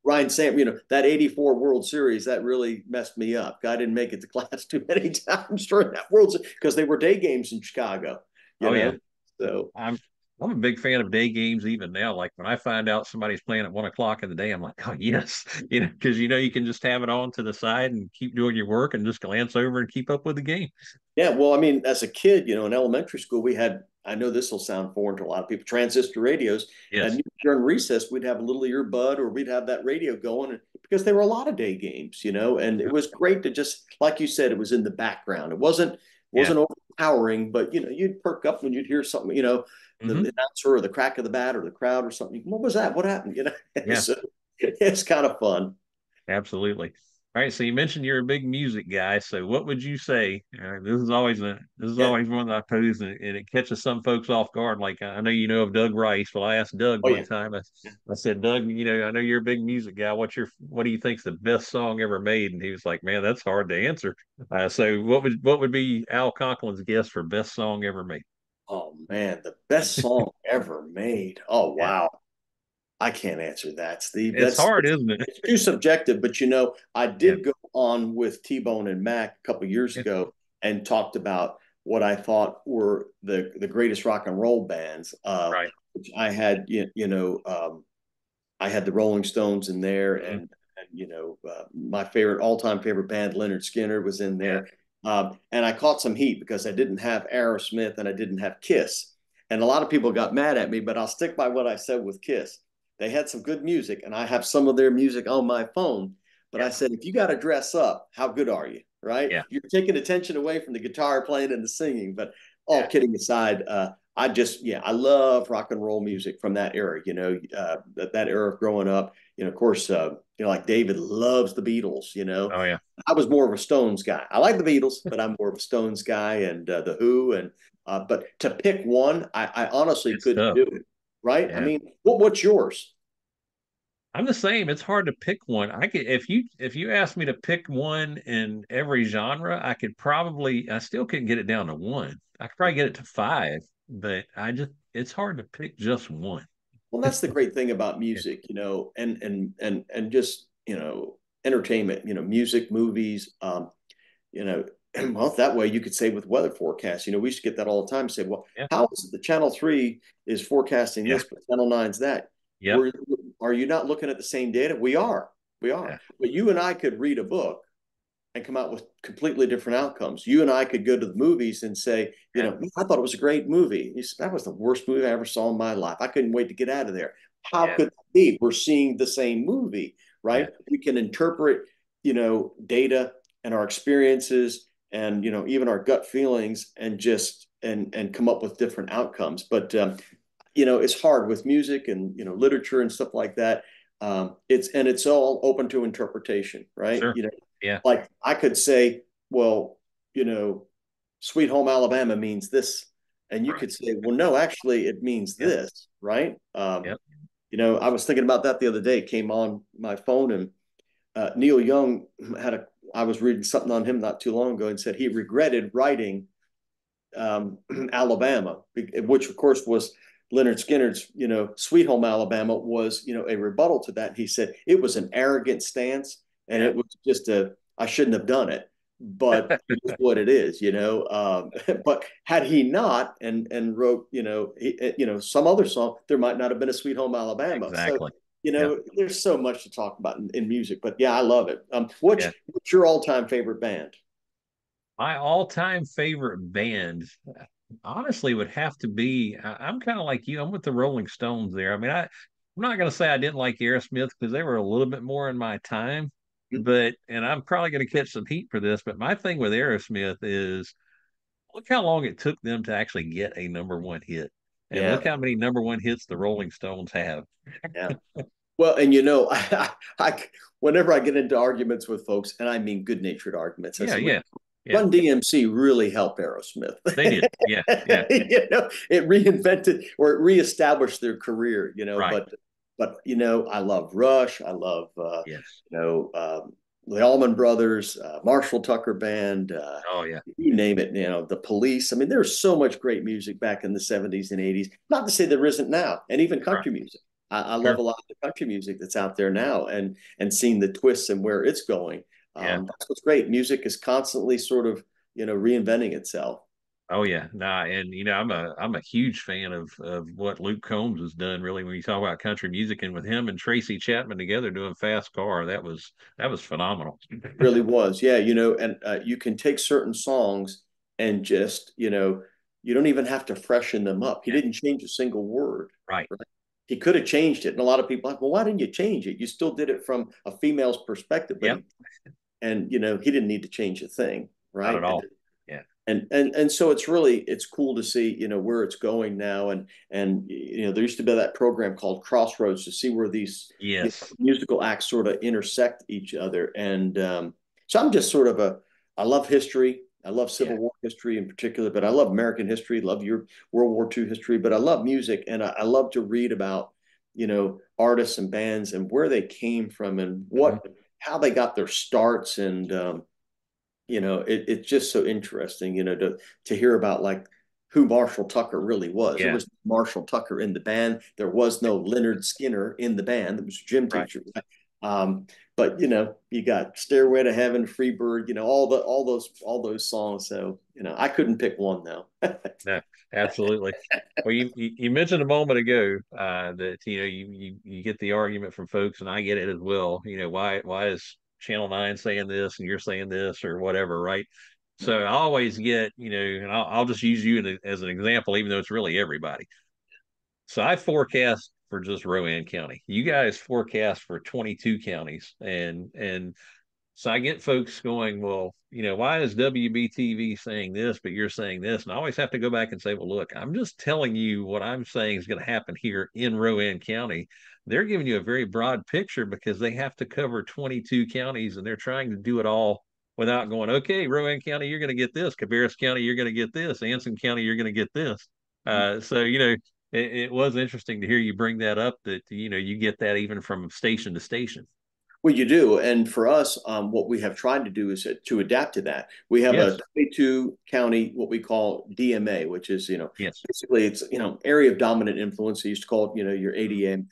Ryan Sam, that '84 World Series that really messed me up. I didn't make it to class too many times during that World Series because they were day games in Chicago you Oh yeah. know. So I'm I'm a big fan of day games even now. Like when I find out somebody's playing at 1 o'clock in the day, I'm like, oh yes, because you can just have it on to the side and keep doing your work and just glance over and keep up with the game. yeah, well, I mean, as a kid, in elementary school, we had. I know this will sound foreign to a lot of people, transistor radios, Yes. and during recess, we'd have a little earbud or we'd have that radio going, because there were a lot of day games, and it was great to just, like you said, it was in the background. It wasn't Yeah. wasn't overpowering, but you'd perk up when you'd hear something, the Hmm. announcer or the crack of the bat or the crowd or something. What was that? What happened? Yeah. So it's kind of fun. Absolutely. All right. So you mentioned you're a big music guy. So what would you say? This is Yeah. always one that I pose, and it catches some folks off guard. Like I know you know of Doug Rice. Well, I asked Doug Oh one yeah. time. I said, Doug, I know you're a big music guy. What do you think's the best song ever made? And he was like, man, that's hard to answer. So what would be Al Conklin's guess for best song ever made? Oh man, the best song ever made. Oh Yeah. wow. I can't answer that, Steve. It's That's hard, isn't it? it's too subjective, but I Yeah. did go on with T-Bone and Mac a couple of years Yeah. ago and talked about what I thought were the greatest rock and roll bands. Right. Which I had, I had the Rolling Stones in there, Hmm. and my favorite all time favorite band, Leonard Skinner, was in Yeah. there. And I caught some heat because I didn't have Aerosmith and I didn't have Kiss, and a lot of people got mad at me, but I'll stick by what I said with Kiss. They had some good music, and I have some of their music on my phone. But I Yeah. said, if you got to dress up, how good are you? Right? Yeah. You're taking attention away from the guitar playing and the singing. But all Yeah. kidding aside, I love rock and roll music from that era. That era of growing up. Of course, like David loves the Beatles. Oh yeah. I was more of a Stones guy. I like the Beatles, but I'm more of a Stones guy, and the Who. But to pick one, I honestly It's couldn't tough. do it. Right? I Yeah. mean, what's yours? I'm the same. It's hard to pick one. I could if you asked me to pick one in every genre, I still couldn't get it down to one. I could probably get it to five, but it's hard to pick just one. Well, that's the great thing about Yeah. music, and just entertainment. Music, movies. You know, well, that way you could say with weather forecasts, we used to get that all the time. Say, well, Yeah. how is it the Channel 3 is forecasting Yeah. this, but Channel 9's that? Yep. We're, are you not looking at the same data? We are. We are. Yeah. But you and I could read a book and come out with completely different outcomes. You and I could go to the movies and say, Yeah. I thought it was a great movie. That was the worst movie I ever saw in my life. I couldn't wait to get out of there. How Yeah. could that be? We're seeing the same movie, Yeah. right? We can interpret, data and our experiences and, even our gut feelings and just and come up with different outcomes. But it's hard with music and literature and stuff like that. It's all open to interpretation, right? Sure. Yeah. Like I could say, well, you know, Sweet Home Alabama means this, and you Right. could say, well, no, actually, it means Yep. this, right? Yep. I was thinking about that the other day. It came on my phone, and Neil Young had a. I was reading something on him not too long ago, and said he regretted writing Alabama, which of course was Leonard Skinner's, Sweet Home Alabama was, a rebuttal to that. He said it was an arrogant stance and Yeah. it was just I shouldn't have done it, but it is what it is, but had he not and wrote, some other song, there might not have been a Sweet Home Alabama. So, Exactly. Yeah. there's so much to talk about in music, but yeah, I love it. Yeah. What's your all-time favorite band? My all-time favorite band, honestly, would have to be. I'm kind of like you. I'm with the Rolling Stones there. I mean, I'm not going to say I didn't like Aerosmith because they were a little bit more in my time, but and I'm probably going to catch some heat for this. But my thing with Aerosmith is look how long it took them to actually get a number one hit, and look Yeah, how many number one hits the Rolling Stones have. yeah. Well, and whenever I get into arguments with folks, and I mean good-natured arguments, I Yeah, say, well, yeah, yeah. Run DMC really helped Aerosmith. They did. Yeah, yeah, It reinvented or it reestablished their career. right. But I love Rush. I love Yes. the Allman Brothers, Marshall Tucker Band. Oh yeah. You name it. The Police. I mean, there's so much great music back in the '70s and '80s. Not to say there isn't now, and even Right. country music. I love Sure. a lot of the country music that's out there now, and seeing the twists and where it's going. Yeah. That's what's great. Music is constantly sort of reinventing itself. Oh yeah, nah, and I'm a huge fan of what Luke Combs has done. Really, when you talk about country music, and with him and Tracy Chapman together doing Fast Car, that was phenomenal. Really was, yeah. And you can take certain songs and just you don't even have to freshen them up. He Yeah, didn't change a single word. right. Right? He could have changed it, and a lot of people are like, well, why didn't you change it? You still did it from a female's perspective, but Yep, he didn't need to change a thing, not at right? all. Yeah. And so it's cool to see where it's going now, and there used to be that program called Crossroads to see where these Yes. musical acts sort of intersect each other. And so I'm just sort of I love history. I love Yeah. Civil War history in particular, but I love American history, love your World War II history, but I love music, and I love to read about artists and bands and where they came from and Mhm. how they got their starts. And it's just so interesting, to hear about like who Marshall Tucker really was. There Yeah. was no Marshall Tucker in the band. There was no Leonard Skinner in the band. It was a gym Right. teacher. But you got Stairway to Heaven, Freebird, all those songs. So I couldn't pick one though. No, absolutely. Well, you mentioned a moment ago that you get the argument from folks, and I get it as well. Why is Channel 9 saying this and you're saying this or whatever, right? So I always get and I'll just use you as an example, even though it's really everybody. So I forecast for just Rowan County. You guys forecast for 22 counties, and so I get folks going, well, why is WBTV saying this, but you're saying this? And I always have to go back and say, well, look, I'm just telling you what I'm saying is going to happen here in Rowan County. They're giving you a very broad picture because they have to cover 22 counties and they're trying to do it all without going, okay, Rowan County, you're going to get this. Cabarrus County, you're going to get this. Anson County, you're going to get this. So it was interesting to hear you bring that up that, you get that even from station to station. Well, you do. And for us, what we have tried to do is to adapt to that. We have a Yes. 22 county, what we call DMA, which is, Yes. basically it's, area of dominant influence. They used to call it, your ADM.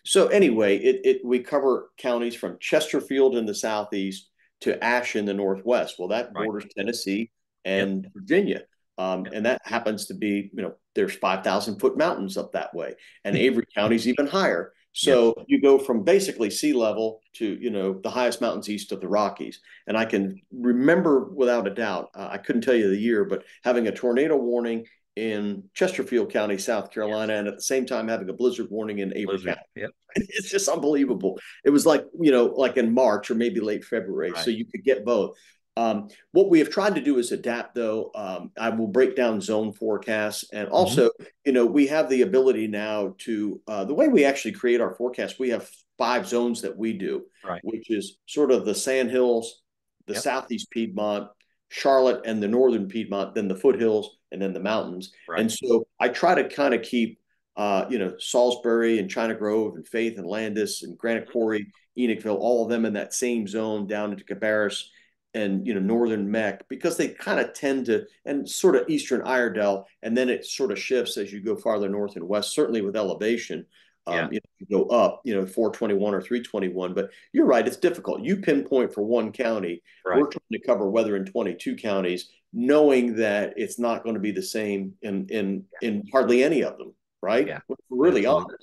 So anyway, we cover counties from Chesterfield in the southeast to ash in the Northwest. Well, that Right. borders Tennessee Yep. and Virginia. Yep. And that happens to be, there's 5,000-foot mountains up that way. And Avery County's even higher. Yes. So you go from basically sea level to, the highest mountains east of the Rockies. And I can remember without a doubt, I couldn't tell you the year, but having a tornado warning in Chesterfield County, South Yes. Carolina, and at the same time having a blizzard warning in Avery Blizzard. County. Yep. It's just unbelievable. It was like, like in March or maybe late February. So Right. you could get both. What we have tried to do is adapt, though. I will break down zone forecasts. And Hmm. also, we have the ability now to, the way we actually create our forecast, we have 5 zones that we do, Right. which is sort of the Sandhills, the Yep. Southeast Piedmont, Charlotte, and the Northern Piedmont, then the foothills, and then the mountains. Right. And so I try to kind of keep Salisbury and China Grove and Faith and Landis and Granite Mhm. Quarry, Enochville, all of them in that same zone down into Cabarrus and northern Mech, because they kind of tend to, and sort of eastern Iredell, and then it sort of shifts as you go farther north and west, certainly with elevation. Yeah. You go up, 421 or 321, but you're right, it's difficult. You pinpoint for one county. Right. We're trying to cover weather in 22 counties, knowing that it's not going to be the same in hardly any of them, right? Yeah. If we're really Absolutely.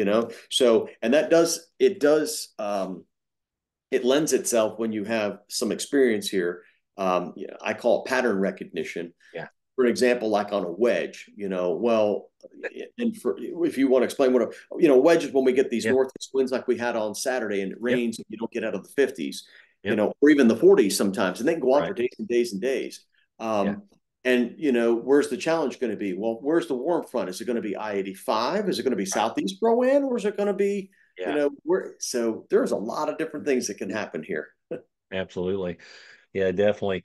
honest. So, and that does it lends itself when you have some experience here. I call it pattern recognition. Yeah. For example, like on a wedge, well, and if you want to explain what wedge is when we get these Yeah. northeast winds like we had on Saturday, and it Yep. rains and you don't get out of the 50s, Yep. or even the 40s sometimes, and they can go on Right. for days and days and days. Yeah. And where's the challenge going to be? Well, where's the warm front? Is it going to be I-85? Is it going to be Right. Southeast Rowan, or is it going to be, Yeah. so there's a lot of different things that can happen here. Absolutely. Yeah, definitely.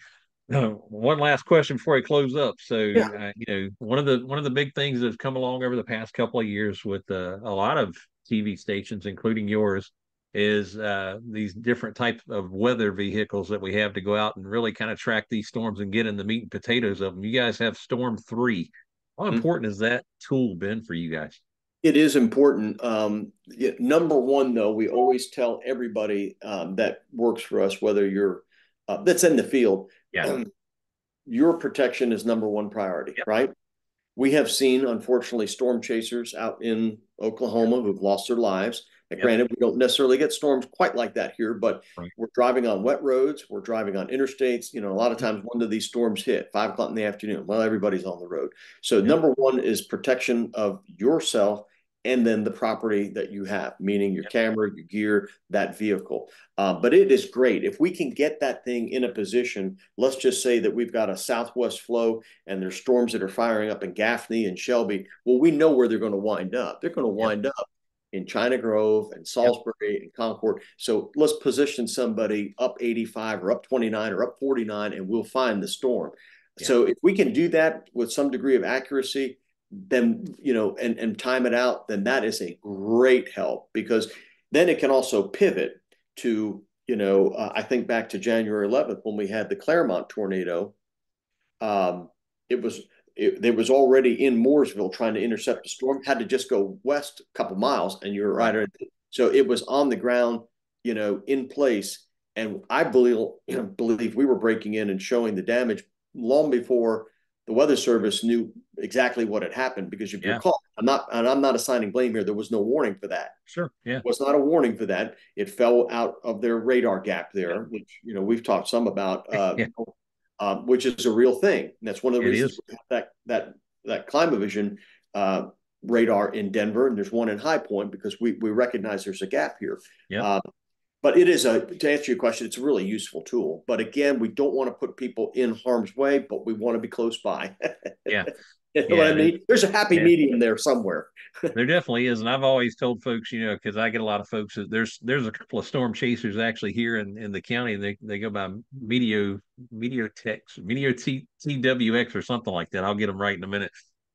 One last question before I close up. So, Yeah. one of the big things that's come along over the past couple of years with a lot of TV stations, including yours, is these different types of weather vehicles that we have to go out and really kind of track these storms and get in the meat and potatoes of them. You guys have Storm 3. How important has that tool been for you guys? It is important. Number one, though, we always tell everybody that works for us, whether you're that's in the field, Yeah. your protection is number one priority, Yep. right? We have seen, unfortunately, storm chasers out in Oklahoma who've lost their lives. Now, Yep. granted, we don't necessarily get storms quite like that here, but Right. we're driving on wet roads, we're driving on interstates. A lot of Mhm. times when do these storms hit? 5 o'clock in the afternoon. Well, everybody's on the road. So Yep. number one is protection of yourself and then the property that you have, meaning your Yep. camera, your gear, that vehicle. But it is great. If we can get that thing in a position, let's just say that we've got a southwest flow and there's storms that are firing up in Gaffney and Shelby. Well, we know where they're going to wind up. They're going to Yep. wind up in China Grove and Yep. Salisbury and Concord. So let's position somebody up 85 or up 29 or up 49, and we'll find the storm. Yeah. So if we can do that with some degree of accuracy, then and time it out, then that is a great help, because then it can also pivot to I think back to January 11th when we had the Claremont tornado. It was it was already in Mooresville trying to intercept the storm. Had to just go west a couple miles, and you're Right. right. So it was on the ground, in place. And I believe we were breaking in and showing the damage long before the Weather Service knew exactly what had happened. Because if you Yeah. recall, I'm not assigning blame here. There was no warning for that. Sure. Yeah. Was not a warning for that. It fell out of their radar gap Yep. there, which we've talked some about, Yeah. which is a real thing. And that's one of the It reasons is. we have that Climavision uh, radar in Denver, and there's one in High Point, because we recognize there's a gap here. Yep. Uh, but it is to answer your question, it's a really useful tool. But again, we don't want to put people in harm's way, but we want to be close by. Yeah. You know what Yeah. I mean? There's a happy Yeah. medium there somewhere. There definitely is, and I've always told folks, because I get a lot of folks that there's a couple of storm chasers actually here in the county. They go by TWX or something like that. I'll get them right in a minute.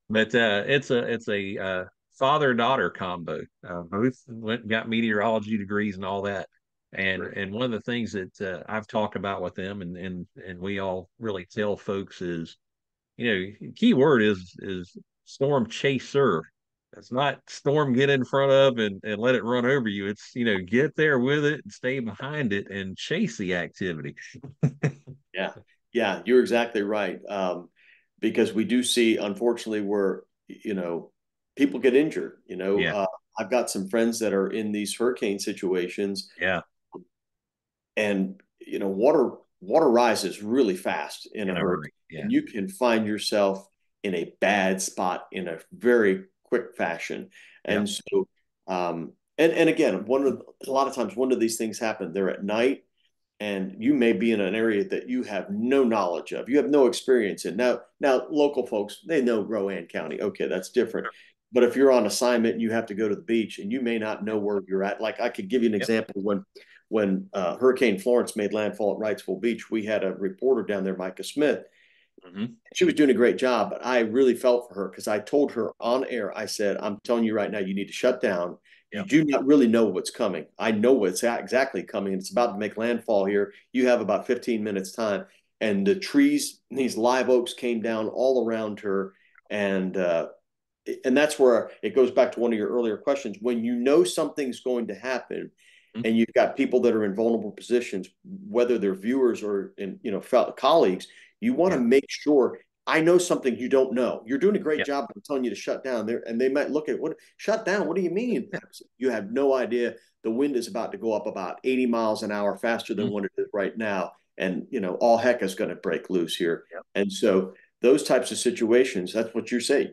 But it's a father daughter combo. Both went and got meteorology degrees and all that. And Right. and one of the things that I've talked about with them, and we all really tell folks is, key word is storm chaser. It's not storm get in front of and let it run over you. It's, get there with it and stay behind it and chase the activity. Yeah, yeah, you're exactly right. Because we do see, unfortunately, where people get injured. Yeah. I've got some friends that are in these hurricane situations, Yeah. and water rises really fast in a In a hurricane, hurry. Yeah. and you can find yourself in a bad spot in a very quick fashion. Yep. And so, and again, a lot of times one of these things happen. They're at night, and you may be in an area that you have no knowledge of, you have no experience in. Now local folks, they know Rowan County. Okay, that's different. But if you're on assignment and you have to go to the beach and you may not know where you're at, like I could give you an Yep. example. When Hurricane Florence made landfall at Wrightsville Beach, we had a reporter down there, Micah Smith. Hmm. She was doing a great job, but I really felt for her because I told her on air, I said, I'm telling you right now, you need to shut down. You Yep. do not really know what's coming. I know what's exactly coming. It's about to make landfall here. You have about 15 minutes time. And the trees, these live oaks came down all around her. And and that's where it goes back to one of your earlier questions. When you know something's going to happen, Mhm. and you've got people that are in vulnerable positions, whether they're viewers or colleagues, you want to Yeah. make sure. I know something you don't know. You're doing a great Yep. job of telling you to shut down there, and they might look at what shut down. What do you mean? You have no idea. The wind is about to go up about 80 miles an hour faster than Mhm. what it is right now, and all heck is going to break loose here. Yep. And so those types of situations, that's what you're saying.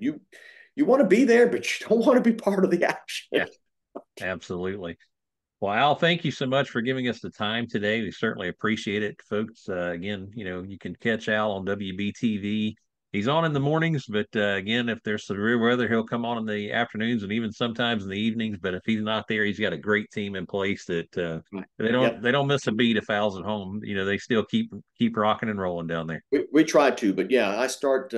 You want to be there, but you don't want to be part of the action. Yeah. Absolutely. Well, Al, thank you so much for giving us the time today. We certainly appreciate it, folks. Again, you can catch Al on WBTV. He's on in the mornings, but again, if there's severe weather, he'll come on in the afternoons and even sometimes in the evenings. But if he's not there, he's got a great team in place that they don't Yep. they don't miss a beat if Al's at home. They still keep rocking and rolling down there. We try to, but yeah, I start.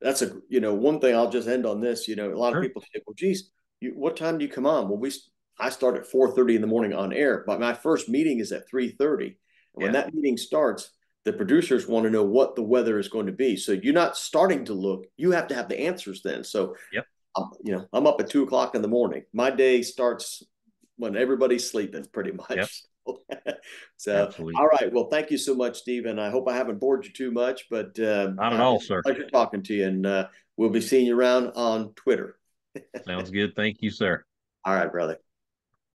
That's one thing. I'll just end on this. A lot of Sure. people say, "Well, geez, what time do you come on?" Well, I start at 4:30 in the morning on air, but my first meeting is at 3:30, and when Yeah. that meeting starts, the producers want to know what the weather is going to be. So you're not starting to look; you have to have the answers then. So, Yep. I'm up at 2 o'clock in the morning. My day starts when everybody's sleeping, pretty Yep. much. So, Absolutely. all right. Well, thank you so much, Steve. And I hope I haven't bored you too much, but Not at all, it's sir. a pleasure talking to you. And we'll be seeing you around on Twitter. Sounds good. Thank you, sir. All right, brother.